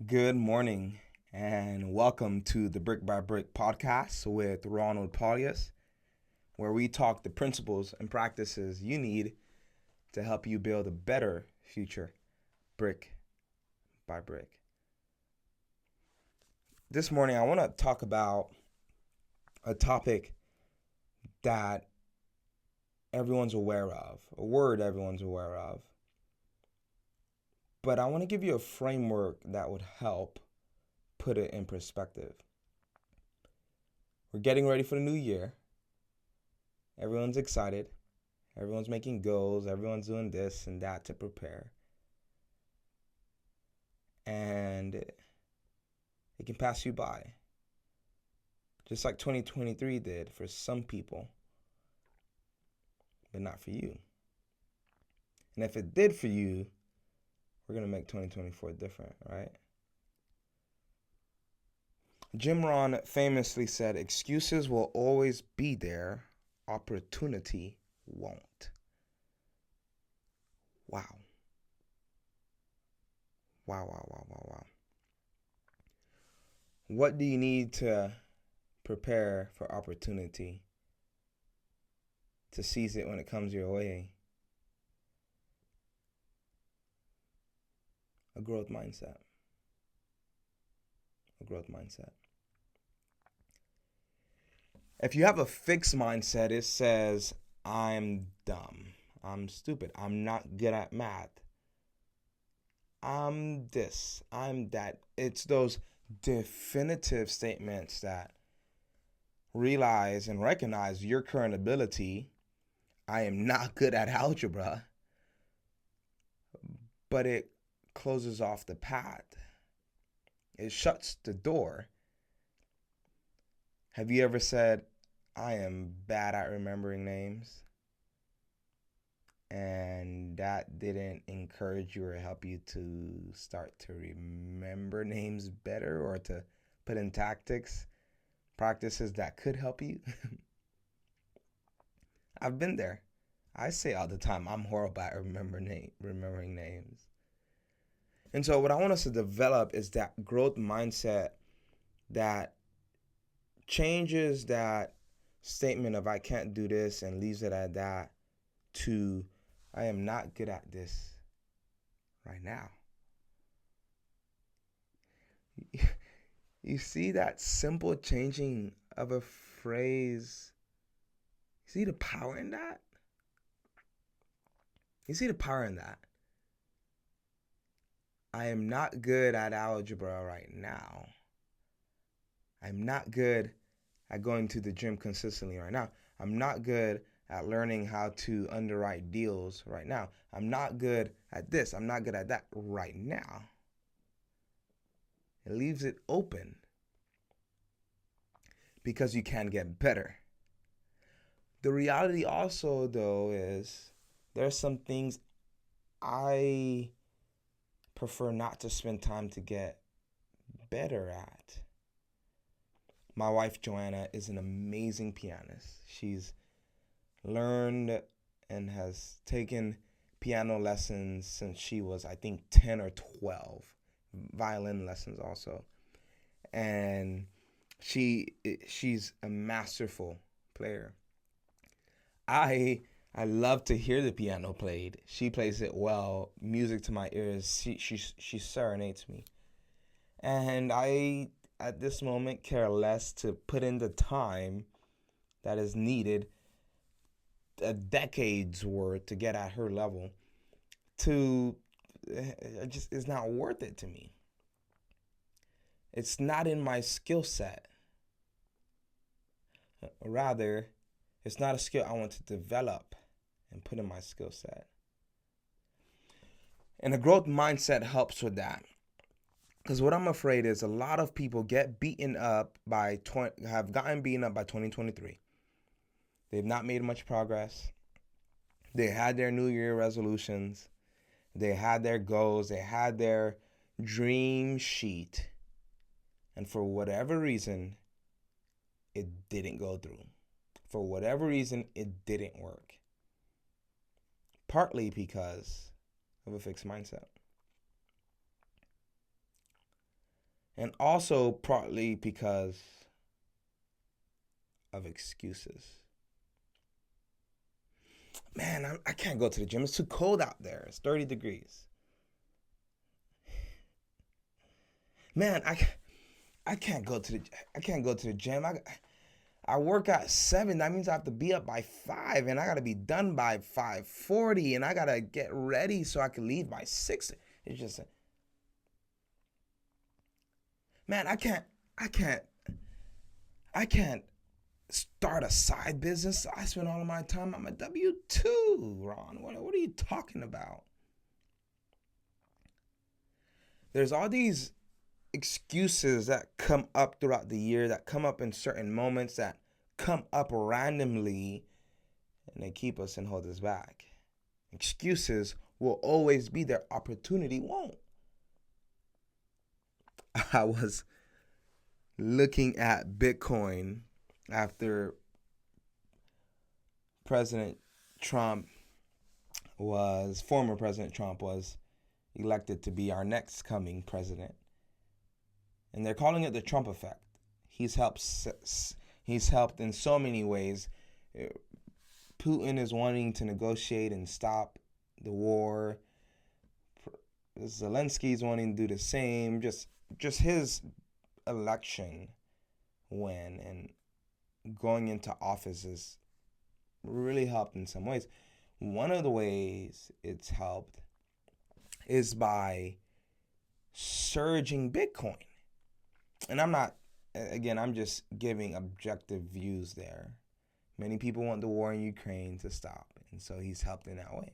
Good morning and welcome to the Brick by Brick podcast with Ronald Paulius, where we talk the principles and practices you need to help you build a better future brick by brick. This morning, I want to talk about a topic that everyone's aware of, a word everyone's aware of, but I want to give you a framework that would help put it in perspective. We're getting ready for the new year. Everyone's excited. Everyone's making goals. Everyone's doing this and that to prepare. And it can pass you by. Just like 2023 did for some people, but not for you. And if it did for you, we're going to make 2024 different, right? Rohn famously said, excuses will always be there, opportunity won't. Wow. Wow. What do you need to prepare for opportunity to seize it when it comes your way? A growth mindset. A growth mindset. If you have a fixed mindset, it says, I'm dumb. I'm stupid. I'm not good at math. I'm this. I'm that. It's those definitive statements that realize and recognize your current ability. I am not good at algebra, but it closes off the path. It shuts the door. Have you ever said, I am bad at remembering names? And that didn't encourage you or help you to start to remember names better or to put in tactics, practices that could help you? I've been there. I say all the time, I'm horrible at remembering names. And so what I want us to develop is that growth mindset that changes that statement of I can't do this and leaves it at that to I am not good at this right now. You see that simple changing of a phrase? You see the power in that? You see the power in that? I am not good at algebra right now. I'm not good at going to the gym consistently right now. I'm not good at learning how to underwrite deals right now. I'm not good at this. I'm not good at that right now. It leaves it open because you can get better. The reality also, though, is there's some things I prefer not to spend time to get better at. My wife, Joanna, is an amazing pianist. She's learned and has taken piano lessons since she was, I think, 10 or 12. Violin lessons also. And she's a masterful player. I love to hear the piano played. She plays it well, music to my ears. She serenades me. And I at this moment care less to put in the time that is needed, a decade's worth to get at her level. To it just is not worth it to me. It's not in my skill set. Rather, it's not a skill I want to develop and put in my skill set. And a growth mindset helps with that. Because what I'm afraid is a lot of people get beaten up have gotten beaten up by 2023. They've not made much progress. They had their New Year resolutions. They had their goals. They had their dream sheet. And for whatever reason, it didn't go through. For whatever reason, it didn't work. Partly because of a fixed mindset. And also partly because of excuses. Man, I can't go to the gym. It's too cold out there. It's 30 degrees. Man, I can't go to the gym. I work at 7. That means I have to be up by 5, and I gotta be done by 5:40, and I gotta get ready so I can leave by 6. It's just, man, I can't, I can't start a side business. I spend all of my time on my W-2, Ron. What are you talking about? There's all these excuses that come up throughout the year, that come up in certain moments, that come up randomly, and they keep us and hold us back. Excuses will always be there, opportunity won't. I was looking at Bitcoin after President Trump former President Trump was elected to be our next coming president. And they're calling it the Trump effect. He's helped in so many ways. Putin is wanting to negotiate and stop the war. Zelensky is wanting to do the same. Just his election win and going into office has really helped in some ways. One of the ways it's helped is by surging Bitcoin. And I'm just giving objective views there. Many people want the war in Ukraine to stop, and so he's helped in that way.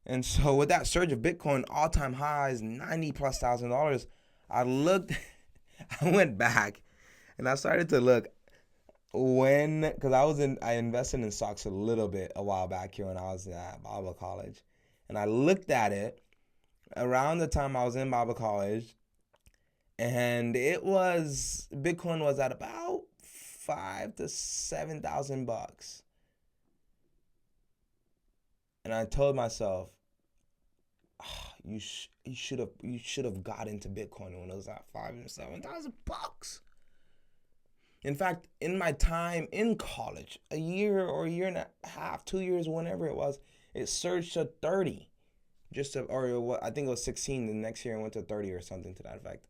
And so with that surge of Bitcoin, all-time highs, $90,000+, I went back, and I started to look because I invested in stocks a little bit a while back here when I was at Bible college, and I looked at it around the time I was in Bible college, and Bitcoin was at about $5,000 to $7,000, and I told myself, you should have got into Bitcoin when it was at $5,000 to $7,000. In fact, in my time in college, a year or a year and a half, 2 years, whenever it was, it surged to 30. I think it was 16 the next year and went to 30 or something to that effect.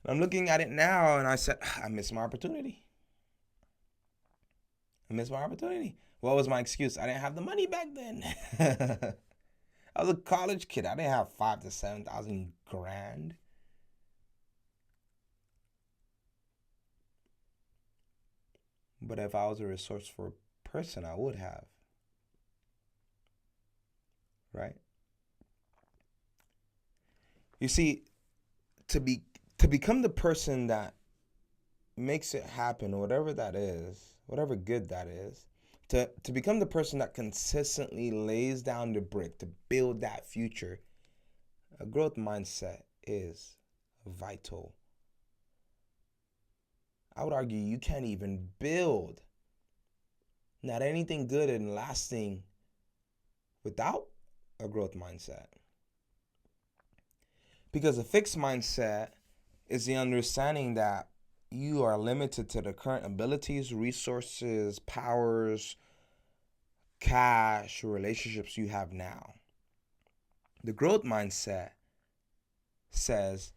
I'm looking at it now and I said, I missed my opportunity. What was my excuse? I didn't have the money back then. I was a college kid. I didn't have $5,000 to $7,000. But if I was a resourceful person, I would have. Right? You see, to become the person that makes it happen, whatever that is, whatever good that is, to become the person that consistently lays down the brick to build that future, a growth mindset is vital. I would argue you can't even build not anything good and lasting without a growth mindset. Because a fixed mindset is the understanding that you are limited to the current abilities, resources, powers, cash, relationships you have now. The growth mindset says,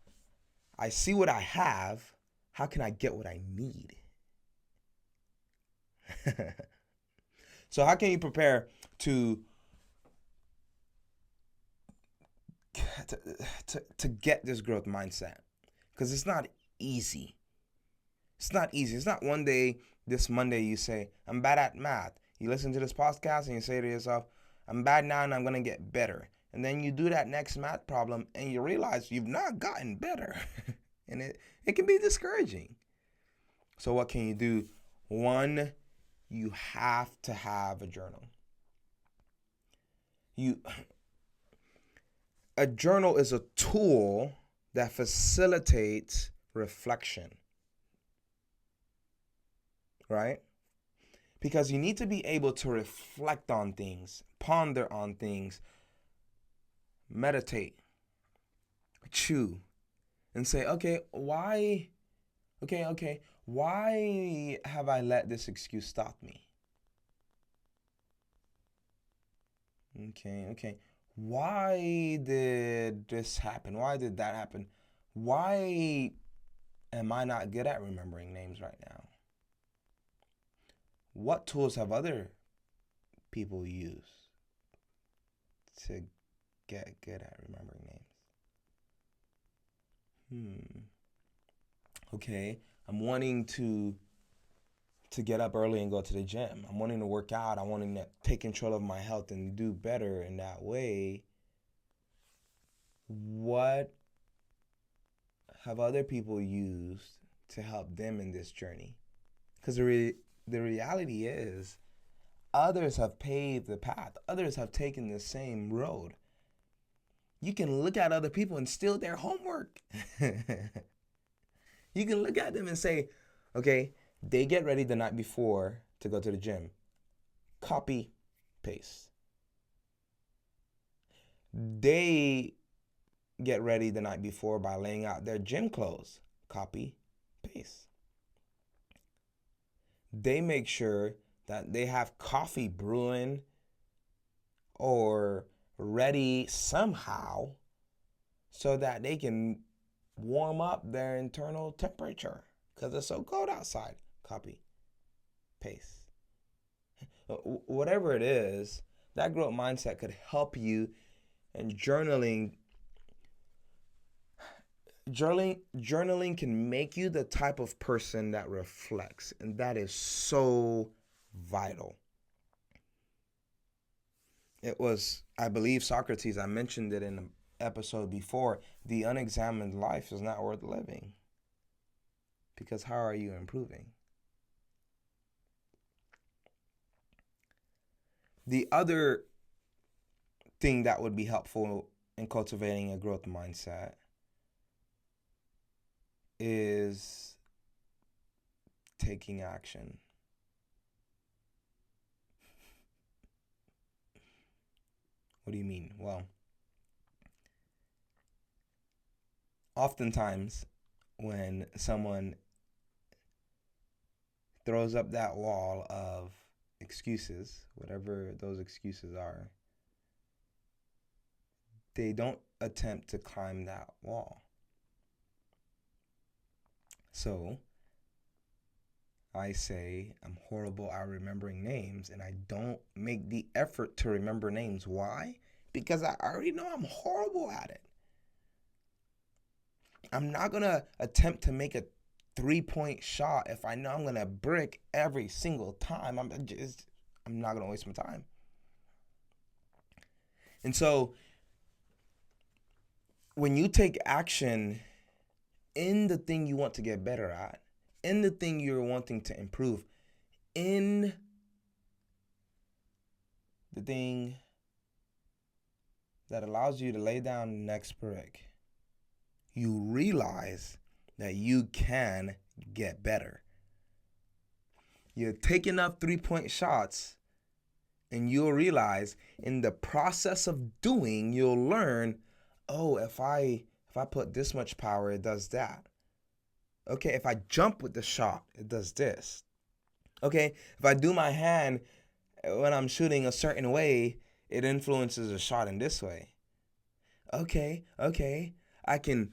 I see what I have. How can I get what I need? So how can you prepare to get this growth mindset? Because it's not easy. It's not one day, this Monday, you say, I'm bad at math. You listen to this podcast and you say to yourself, I'm bad now and I'm going to get better. And then you do that next math problem and you realize you've not gotten better. And it can be discouraging. So what can you do? One, you have to have a journal. A journal is a tool that facilitates reflection. Right? Because you need to be able to reflect on things, ponder on things, meditate, chew. and say, okay, why have I let this excuse stop me? Okay. Why did this happen? Why did that happen? Why am I not good at remembering names right now? What tools have other people used to get good at remembering names? Okay, I'm wanting to get up early and go to the gym. I'm wanting to work out. I'm wanting to take control of my health and do better in that way. What have other people used to help them in this journey? Because the reality is, others have paved the path. Others have taken the same road. You can look at other people and steal their homework. You can look at them and say, okay, they get ready the night before to go to the gym. Copy, paste. They get ready the night before by laying out their gym clothes. Copy, paste. They make sure that they have coffee brewing or ready somehow so that they can warm up their internal temperature because it's so cold outside. Copy, paste. Whatever it is, that growth mindset could help you. And journaling can make you the type of person that reflects, and that is so vital. It was, I believe, Socrates, I mentioned it in an episode before, the unexamined life is not worth living. Because how are you improving? The other thing that would be helpful in cultivating a growth mindset is taking action. What do you mean? Well, oftentimes when someone throws up that wall of excuses, whatever those excuses are, they don't attempt to climb that wall. So I say I'm horrible at remembering names, and I don't make the effort to remember names. Why? Because I already know I'm horrible at it. I'm not going to attempt to make a 3-point shot if I know I'm going to brick every single time. I'm not going to waste my time. And so when you take action in the thing you want to get better at, in the thing you're wanting to improve, in the thing that allows you to lay down the next brick, you realize that you can get better. You take enough 3-point shots and you'll realize in the process of doing, you'll learn, oh, if I put this much power, it does that. Okay, if I jump with the shot, it does this. Okay, if I do my hand when I'm shooting a certain way, it influences the shot in this way. Okay, I can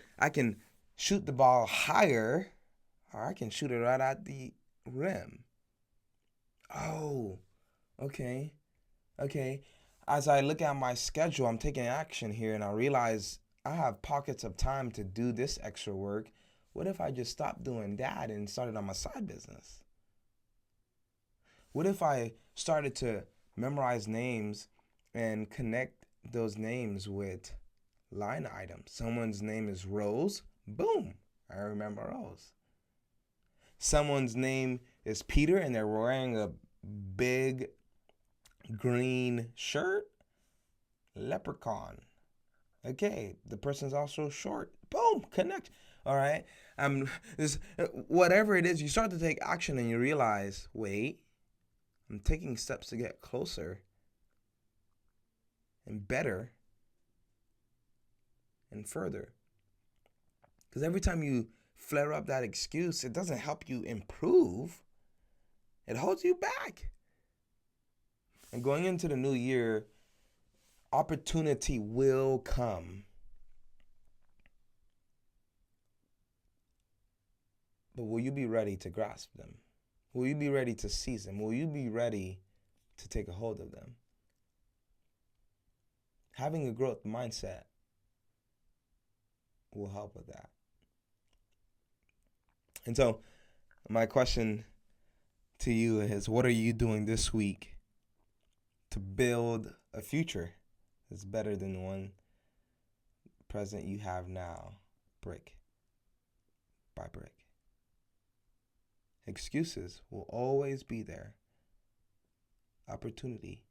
shoot the ball higher, or I can shoot it right at the rim. Oh, okay. As I look at my schedule, I'm taking action here and I realize I have pockets of time to do this extra work. What if I just stopped doing that and started on my side business? What if I started to memorize names and connect those names with line items? Someone's name is Rose. Boom, I remember Rose. Someone's name is Peter and they're wearing a big green shirt. Leprechaun. Okay, the person's also short. Boom, connect. All right. This whatever it is, you start to take action and you realize, wait, I'm taking steps to get closer and better and further. Because every time you flare up that excuse, it doesn't help you improve. It holds you back. And going into the new year, opportunity will come. But will you be ready to grasp them? Will you be ready to seize them? Will you be ready to take a hold of them? Having a growth mindset will help with that. And so, my question to you is, what are you doing this week to build a future that's better than the one present you have now, brick by brick? Excuses will always be there. Opportunity